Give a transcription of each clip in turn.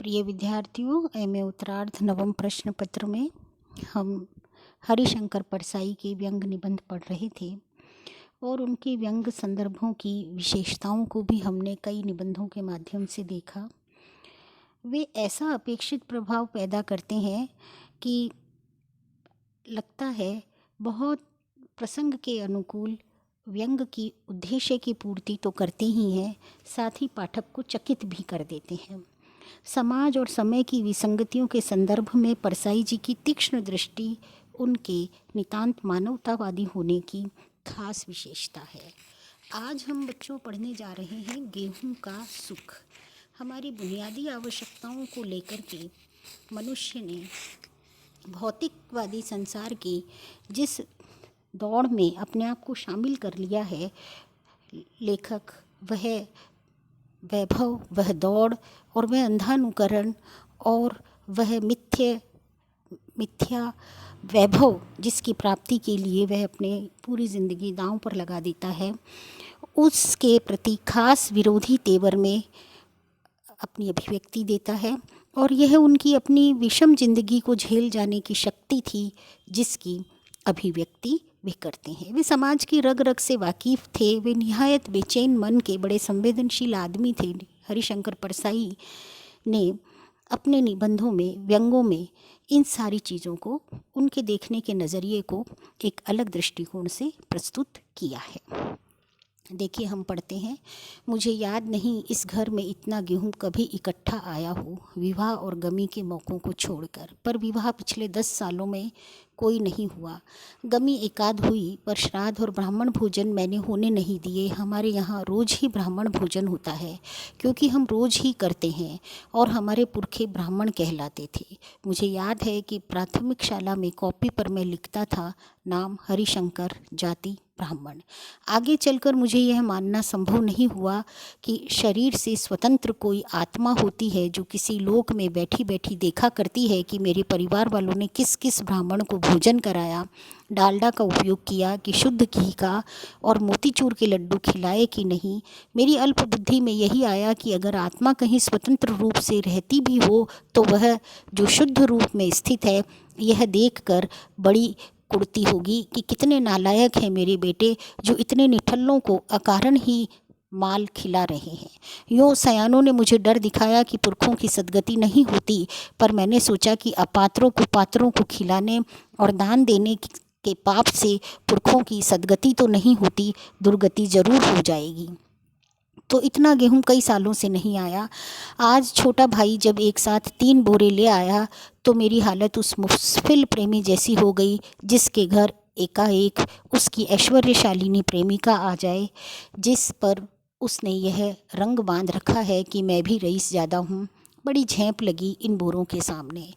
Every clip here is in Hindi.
प्रिय विद्यार्थियों, एमए उत्तरार्ध नवम प्रश्न पत्र में हम हरिशंकर परसाई के व्यंग निबंध पढ़ रहे थे और उनके व्यंग संदर्भों की विशेषताओं को भी हमने कई निबंधों के माध्यम से देखा। वे ऐसा अपेक्षित प्रभाव पैदा करते हैं कि लगता है बहुत प्रसंग के अनुकूल व्यंग की उद्देश्य की पूर्ति तो करते ही हैं, साथ ही पाठक को चकित भी कर देते हैं। समाज और समय की विसंगतियों के संदर्भ में परसाई जी की तीक्ष्ण दृष्टि उनके नितांत मानवतावादी होने की खास विशेषता है। आज हम बच्चों पढ़ने जा रहे हैं गेहूं का सुख। हमारी बुनियादी आवश्यकताओं को लेकर के मनुष्य ने भौतिकवादी संसार की जिस दौड़ में अपने आप को शामिल कर लिया है, लेखक वह वैभव, वह दौड़ और वह अंधानुकरण और वह मिथ्या वैभव जिसकी प्राप्ति के लिए वह अपने पूरी ज़िंदगी दांव पर लगा देता है, उसके प्रति खास विरोधी तेवर में अपनी अभिव्यक्ति देता है। और यह उनकी अपनी विषम जिंदगी को झेल जाने की शक्ति थी जिसकी अभिव्यक्ति वे करते हैं। वे समाज की रग रग से वाकिफ़ थे। वे निहायत बेचैन मन के बड़े संवेदनशील आदमी थे। हरिशंकर परसाई ने अपने निबंधों में, व्यंगों में इन सारी चीज़ों को, उनके देखने के नज़रिए को एक अलग दृष्टिकोण से प्रस्तुत किया है। देखिए, हम पढ़ते हैं। मुझे याद नहीं इस घर में इतना गेहूं कभी इकट्ठा आया हो, विवाह और गमी के मौक़ों को छोड़कर। पर विवाह पिछले 10 सालों में कोई नहीं हुआ। गमी एकाध हुई, पर श्राद्ध और ब्राह्मण भोजन मैंने होने नहीं दिए। हमारे यहाँ रोज़ ही ब्राह्मण भोजन होता है, क्योंकि हम रोज़ ही करते हैं और हमारे पुरखे ब्राह्मण कहलाते थे। मुझे याद है कि प्राथमिक शाला में कॉपी पर मैं लिखता था, नाम हरिशंकर, जाति ब्राह्मण। आगे चलकर मुझे यह मानना संभव नहीं हुआ कि शरीर से स्वतंत्र कोई आत्मा होती है जो किसी लोक में बैठी बैठी देखा करती है कि मेरे परिवार वालों ने किस किस ब्राह्मण को भोजन कराया, डालडा का उपयोग किया कि शुद्ध घी का, और मोतीचूर के लड्डू खिलाए कि नहीं। मेरी अल्प बुद्धि में यही आया कि अगर आत्मा कहीं स्वतंत्र रूप से रहती भी हो तो वह जो शुद्ध रूप में स्थित है, यह देखकर बड़ी कुड़ती होगी कि कितने नालायक हैं मेरे बेटे, जो इतने निठल्लों को अकारण ही माल खिला रहे हैं। यूँ सयानों ने मुझे डर दिखाया कि पुरखों की सद्गति नहीं होती, पर मैंने सोचा कि अपात्रों को पात्रों को खिलाने और दान देने के पाप से पुरखों की सद्गति तो नहीं होती, दुर्गति जरूर हो जाएगी। तो इतना गेहूं कई सालों से नहीं आया। आज छोटा भाई जब एक साथ 3 बोरे ले आया तो मेरी हालत उस मुस्फिल प्रेमी जैसी हो गई जिसके घर एकाएक उसकी ऐश्वर्यशालिनी प्रेमिका आ जाए, जिस पर उसने यह रंग बांध रखा है कि मैं भी रईस ज़्यादा हूँ। बड़ी झेंप लगी इन बोरों के सामने।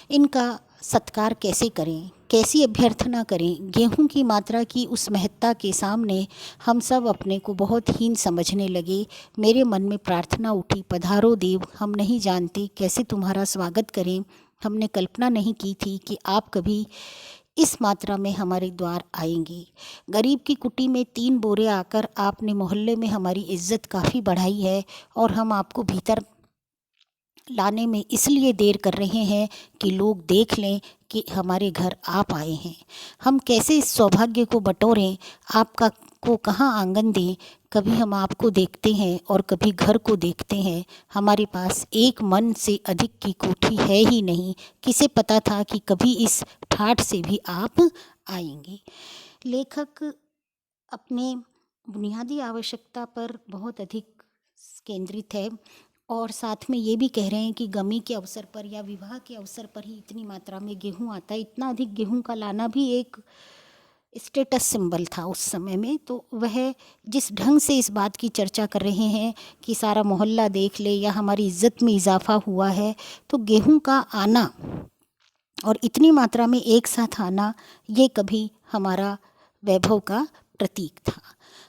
इनका सत्कार कैसे करें, कैसी अभ्यर्थना करें। गेहूं की मात्रा की उस महत्ता के सामने हम सब अपने को बहुत हीन समझने लगे। मेरे मन में प्रार्थना उठी, पधारो देव, हम नहीं जानते कैसे तुम्हारा स्वागत करें। हमने कल्पना नहीं की थी कि आप कभी इस मात्रा में हमारे द्वार आएंगे। गरीब की कुटी में 3 बोरे आकर आपने मोहल्ले में हमारी इज्जत काफ़ी बढ़ाई है, और हम आपको भीतर लाने में इसलिए देर कर रहे हैं कि लोग देख लें कि हमारे घर आप आए हैं। हम कैसे इस सौभाग्य को बटोरें, आपका को कहाँ आंगन दें। कभी हम आपको देखते हैं और कभी घर को देखते हैं। हमारे पास एक मन से अधिक की कोठी है ही नहीं। किसे पता था कि कभी इस ठाठ से भी आप आएंगे। लेखक अपने बुनियादी आवश्यकता पर बहुत अधिक केंद्रित है और साथ में ये भी कह रहे हैं कि गमी के अवसर पर या विवाह के अवसर पर ही इतनी मात्रा में गेहूं आता है। इतना अधिक गेहूं का लाना भी एक स्टेटस सिंबल था उस समय में। तो वह जिस ढंग से इस बात की चर्चा कर रहे हैं कि सारा मोहल्ला देख ले या हमारी इज्जत में इजाफा हुआ है, तो गेहूं का आना और इतनी मात्रा में एक साथ आना, ये कभी हमारा वैभव का प्रतीक था।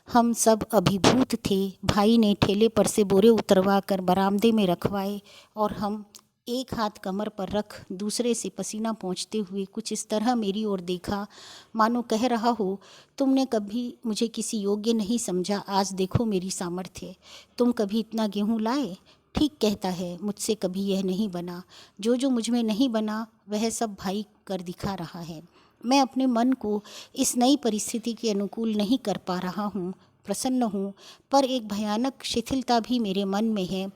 हम सब अभिभूत थे। भाई ने ठेले पर से बोरे उतरवा कर बरामदे में रखवाए और हम एक हाथ कमर पर रख दूसरे से पसीना पोंछते हुए कुछ इस तरह मेरी ओर देखा, मानो कह रहा हो, तुमने कभी मुझे किसी योग्य नहीं समझा, आज देखो मेरी सामर्थ्य। तुम कभी इतना गेहूं लाए? ठीक कहता है, मुझसे कभी यह नहीं बना। जो जो मुझ में नहीं बना वह सब भाई कर दिखा रहा है। मैं अपने मन को इस नई परिस्थिति के अनुकूल नहीं कर पा रहा हूँ। प्रसन्न हूँ, पर एक भयानक शिथिलता भी मेरे मन में है।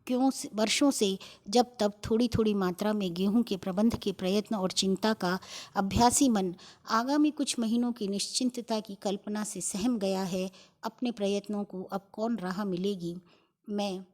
वर्षों से जब तब थोड़ी थोड़ी मात्रा में गेहूं के प्रबंध के प्रयत्न और चिंता का अभ्यासी मन आगामी कुछ महीनों की निश्चिंतता की कल्पना से सहम गया है। अपने प्रयत्नों को अब कौन राह मिलेगी। मैं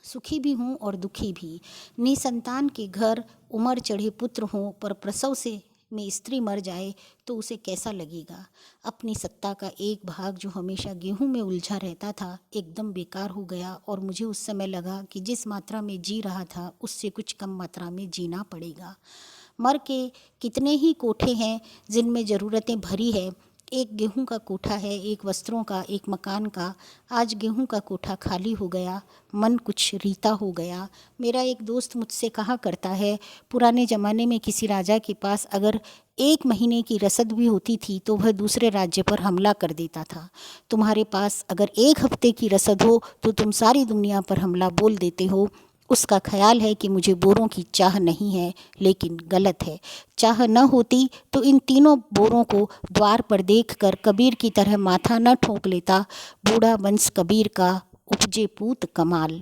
सुखी भी हूँ और दुखी भी। निसंतान के घर उम्र चढ़े पुत्र हों, पर प्रसव से में स्त्री मर जाए तो उसे कैसा लगेगा। अपनी सत्ता का एक भाग जो हमेशा गेहूं में उलझा रहता था, एकदम बेकार हो गया और मुझे उस समय लगा कि जिस मात्रा में जी रहा था उससे कुछ कम मात्रा में जीना पड़ेगा। मर के कितने ही कोठे हैं जिनमें ज़रूरतें भरी है। एक गेहूं का कोठा है, एक वस्त्रों का, एक मकान का। आज गेहूं का कोठा खाली हो गया, मन कुछ रीता हो गया। मेरा एक दोस्त मुझसे कहा करता है, पुराने ज़माने में किसी राजा के पास अगर 1 महीने की रसद भी होती थी तो वह दूसरे राज्य पर हमला कर देता था। तुम्हारे पास अगर 1 हफ्ते की रसद हो तो तुम सारी दुनिया पर हमला बोल देते हो। उसका ख्याल है कि मुझे बोरों की चाह नहीं है, लेकिन गलत है। चाह न होती तो इन तीनों बोरों को द्वार पर देखकर कबीर की तरह माथा न ठोक लेता। बूढ़ा वंश कबीर का, उपजे पूत कमाल।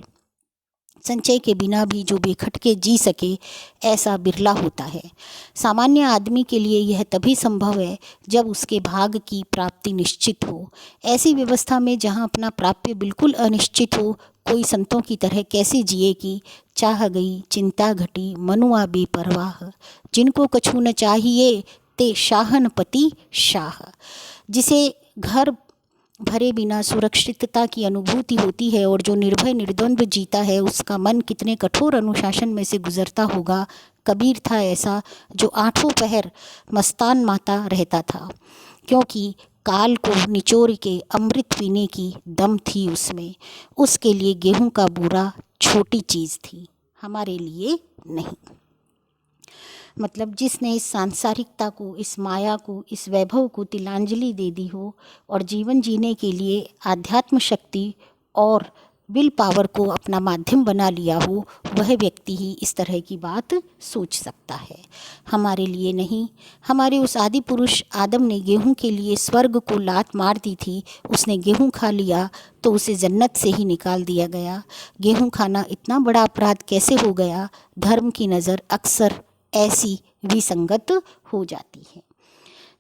संचय के बिना भी जो बेखटके जी सके, ऐसा बिरला होता है। सामान्य आदमी के लिए यह तभी संभव है जब उसके भाग की प्राप्ति निश्चित हो। ऐसी व्यवस्था में जहाँ अपना प्राप्य बिल्कुल अनिश्चित हो, कोई संतों की तरह कैसे जिए कि चाह गई चिंता घटी मनुआ बेपरवाह। जिनको कछु न चाहिए ते शाहनपति शाह। जिसे घर भरे बिना सुरक्षितता की अनुभूति होती है और जो निर्भय निर्द्वंद्व जीता है, उसका मन कितने कठोर अनुशासन में से गुजरता होगा। कबीर था ऐसा जो 8 पहर मस्तान माता रहता था, क्योंकि काल को निचोड़ के अमृत पीने की दम थी उसमें। उसके लिए गेहूं का बूरा छोटी चीज़ थी, हमारे लिए नहीं। मतलब जिसने इस सांसारिकता को, इस माया को, इस वैभव को तिलांजलि दे दी हो और जीवन जीने के लिए आध्यात्म शक्ति और विल पावर को अपना माध्यम बना लिया हो, वह व्यक्ति ही इस तरह की बात सोच सकता है। हमारे लिए नहीं। हमारे उस आदि पुरुष आदम ने गेहूं के लिए स्वर्ग को लात मार दी थी। उसने गेहूं खा लिया तो उसे जन्नत से ही निकाल दिया गया। गेहूं खाना इतना बड़ा अपराध कैसे हो गया? धर्म की नज़र अक्सर ऐसी विसंगत हो जाती है।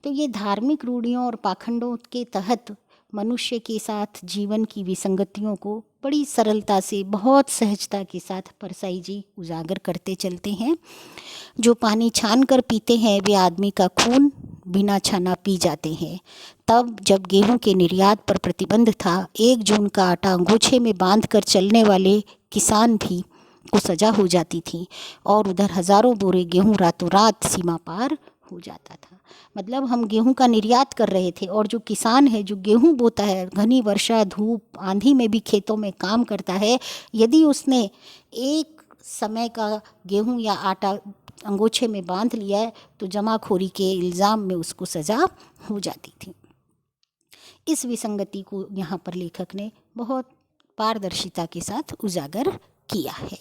तो ये धार्मिक रूढ़ियों और पाखंडों के तहत मनुष्य के साथ जीवन की विसंगतियों को बड़ी सरलता से, बहुत सहजता के साथ परसाई जी उजागर करते चलते हैं। जो पानी छान कर पीते हैं वे आदमी का खून बिना छाना पी जाते हैं। तब जब गेहूं के निर्यात पर प्रतिबंध था, 1 जून का आटा अंगोछे में बांध कर चलने वाले किसान भी को सजा हो जाती थी और उधर हज़ारों बोरे गेहूं रातों रात सीमा पार हो जाता था। मतलब हम गेहूं का निर्यात कर रहे थे और जो किसान है, जो गेहूं बोता है, घनी वर्षा धूप आंधी में भी खेतों में काम करता है, यदि उसने एक समय का गेहूं या आटा अंगोछे में बांध लिया है तो जमाखोरी के इल्ज़ाम में उसको सज़ा हो जाती थी। इस विसंगति को यहाँ पर लेखक ने बहुत पारदर्शिता के साथ उजागर किया है।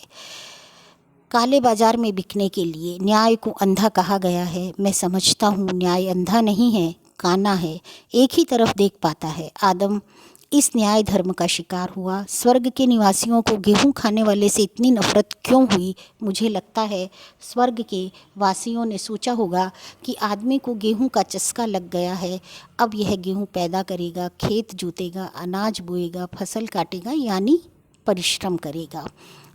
काले बाजार में बिकने के लिए न्याय को अंधा कहा गया है। मैं समझता हूँ न्याय अंधा नहीं है, काना है, एक ही तरफ देख पाता है। आदम इस न्याय धर्म का शिकार हुआ। स्वर्ग के निवासियों को गेहूं खाने वाले से इतनी नफरत क्यों हुई? मुझे लगता है स्वर्ग के वासियों ने सोचा होगा कि आदमी को गेहूं का चस्का लग गया है, अब यह गेहूं पैदा करेगा, खेत जोतेगा, अनाज बोएगा, फसल काटेगा, यानी परिश्रम करेगा।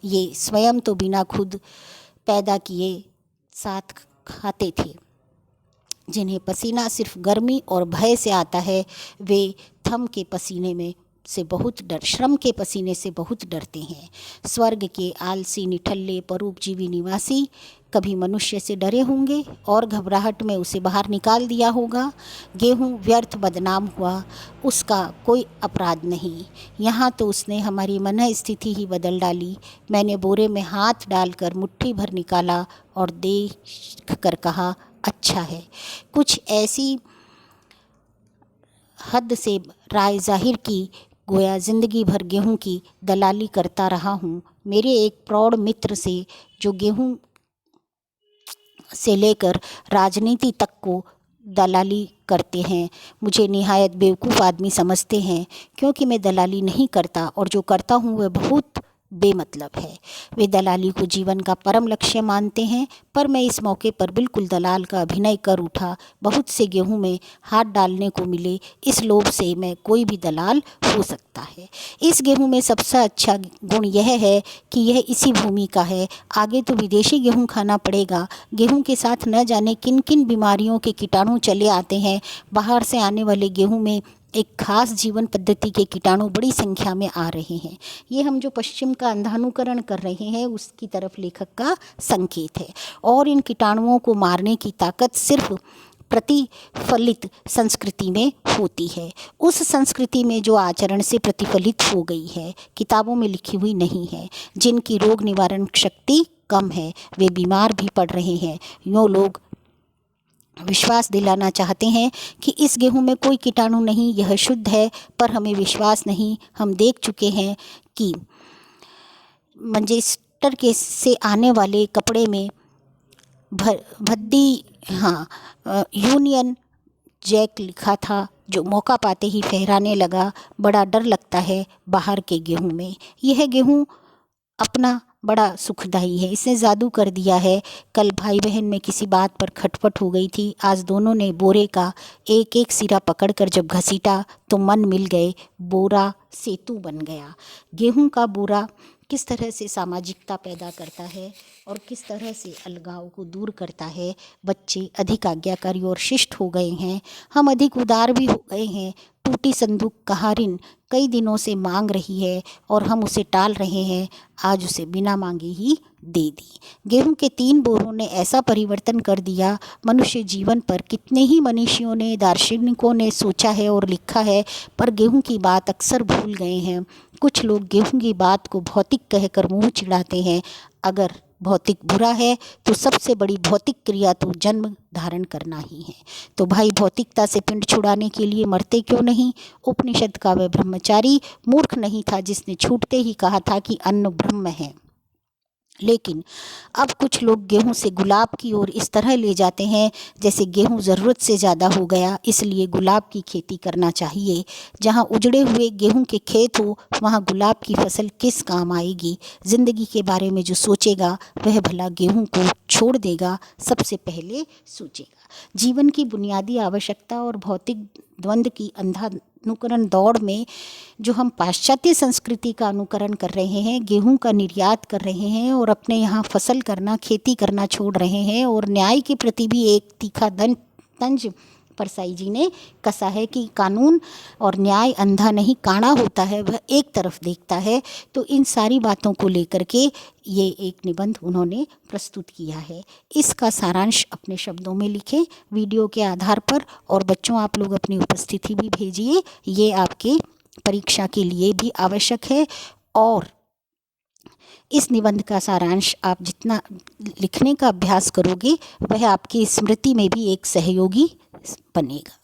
ये स्वयं तो बिना खुद पैदा किए साथ खाते थे। जिन्हें पसीना सिर्फ गर्मी और भय से आता है, वे थम के पसीने में से बहुत डर श्रम के पसीने से बहुत डरते हैं। स्वर्ग के आलसी निठल्ले परोपजीवी निवासी कभी मनुष्य से डरे होंगे और घबराहट में उसे बाहर निकाल दिया होगा। गेहूं व्यर्थ बदनाम हुआ, उसका कोई अपराध नहीं। यहाँ तो उसने हमारी मन स्थिति ही बदल डाली। मैंने बोरे में हाथ डालकर मुट्ठी भर निकाला और देख कर कहा, अच्छा है। कुछ ऐसी हद से राय जाहिर की, गोया ज़िंदगी भर गेहूं की दलाली करता रहा हूं। मेरे एक प्रौढ़ मित्र से जो गेहूं से लेकर राजनीति तक को दलाली करते हैं, मुझे निहायत बेवकूफ़ आदमी समझते हैं, क्योंकि मैं दलाली नहीं करता और जो करता हूँ वह बहुत बेमतलब है। वे दलाली को जीवन का परम लक्ष्य मानते हैं, पर मैं इस मौके पर बिल्कुल दलाल का अभिनय कर उठा। बहुत से गेहूं में हाथ डालने को मिले, इस लोभ से मैं कोई भी दलाल हो सकता है। इस गेहूं में सबसे अच्छा गुण यह है कि यह इसी भूमि का है, आगे तो विदेशी गेहूं खाना पड़ेगा। गेहूं के साथ न जाने किन किन बीमारियों के कीटाणु चले आते हैं। बाहर से आने वाले गेहूं में एक खास जीवन पद्धति के कीटाणु बड़ी संख्या में आ रहे हैं। ये हम जो पश्चिम का अंधानुकरण कर रहे हैं उसकी तरफ लेखक का संकेत है। और इन कीटाणुओं को मारने की ताकत सिर्फ प्रतिफलित संस्कृति में होती है, उस संस्कृति में जो आचरण से प्रतिफलित हो गई है, किताबों में लिखी हुई नहीं है। जिनकी रोग निवारण शक्ति कम है वे बीमार भी पड़ रहे हैं। यूँ लोग विश्वास दिलाना चाहते हैं कि इस गेहूं में कोई कीटाणु नहीं, यह शुद्ध है, पर हमें विश्वास नहीं। हम देख चुके हैं कि मैनचेस्टर के से आने वाले कपड़े में भद्दी यूनियन जैक लिखा था, जो मौका पाते ही फहराने लगा। बड़ा डर लगता है बाहर के गेहूं में। यह गेहूं अपना बड़ा सुखदाई है, इसने जादू कर दिया है। कल भाई बहन में किसी बात पर खटपट हो गई थी, आज दोनों ने बोरे का एक एक सिरा पकड़कर जब घसीटा तो मन मिल गए, बोरा सेतु बन गया। गेहूं का बोरा किस तरह से सामाजिकता पैदा करता है और किस तरह से अलगाव को दूर करता है। बच्चे अधिक आज्ञाकारी और शिष्ट हो गए हैं, हम अधिक उदार भी हो गए हैं। टूटी संदूक का ऋण कई दिनों से मांग रही है और हम उसे टाल रहे हैं, आज उसे बिना मांगे ही दे दी। गेहूं के 3 बोरों ने ऐसा परिवर्तन कर दिया मनुष्य जीवन पर। कितने ही मनीषियों ने, दार्शनिकों ने सोचा है और लिखा है, पर गेहूं की बात अक्सर भूल गए हैं। कुछ लोग गेहूं की बात को भौतिक कहकर मुंह चिढ़ाते हैं। अगर भौतिक बुरा है तो सबसे बड़ी भौतिक क्रिया तो जन्म धारण करना ही है। तो भाई भौतिकता से पिंड छुड़ाने के लिए मरते क्यों नहीं। उपनिषद का वह ब्रह्मचारी मूर्ख नहीं था जिसने छूटते ही कहा था कि अन्न ब्रह्म है। लेकिन अब कुछ लोग गेहूं से गुलाब की ओर इस तरह ले जाते हैं जैसे गेहूं ज़रूरत से ज़्यादा हो गया, इसलिए गुलाब की खेती करना चाहिए। जहां उजड़े हुए गेहूं के खेत हो वहां गुलाब की फसल किस काम आएगी। ज़िंदगी के बारे में जो सोचेगा वह भला गेहूं को छोड़ देगा, सबसे पहले सोचेगा। जीवन की बुनियादी आवश्यकता और भौतिक द्वंद्व की अंधानुकरण दौड़ में जो हम पाश्चात्य संस्कृति का अनुकरण कर रहे हैं, गेहूं का निर्यात कर रहे हैं और अपने यहाँ फसल करना, खेती करना छोड़ रहे हैं, और न्याय के प्रति भी एक तीखा तंज परसाई जी ने कसा है कि कानून और न्याय अंधा नहीं काना होता है, वह एक तरफ देखता है। तो इन सारी बातों को लेकर के ये एक निबंध उन्होंने प्रस्तुत किया है। इसका सारांश अपने शब्दों में लिखें वीडियो के आधार पर, और बच्चों आप लोग अपनी उपस्थिति भी भेजिए, ये आपके परीक्षा के लिए भी आवश्यक है। और इस निबंध का सारांश आप जितना लिखने का अभ्यास करोगे वह आपकी स्मृति में भी एक सहयोगी बनेगा।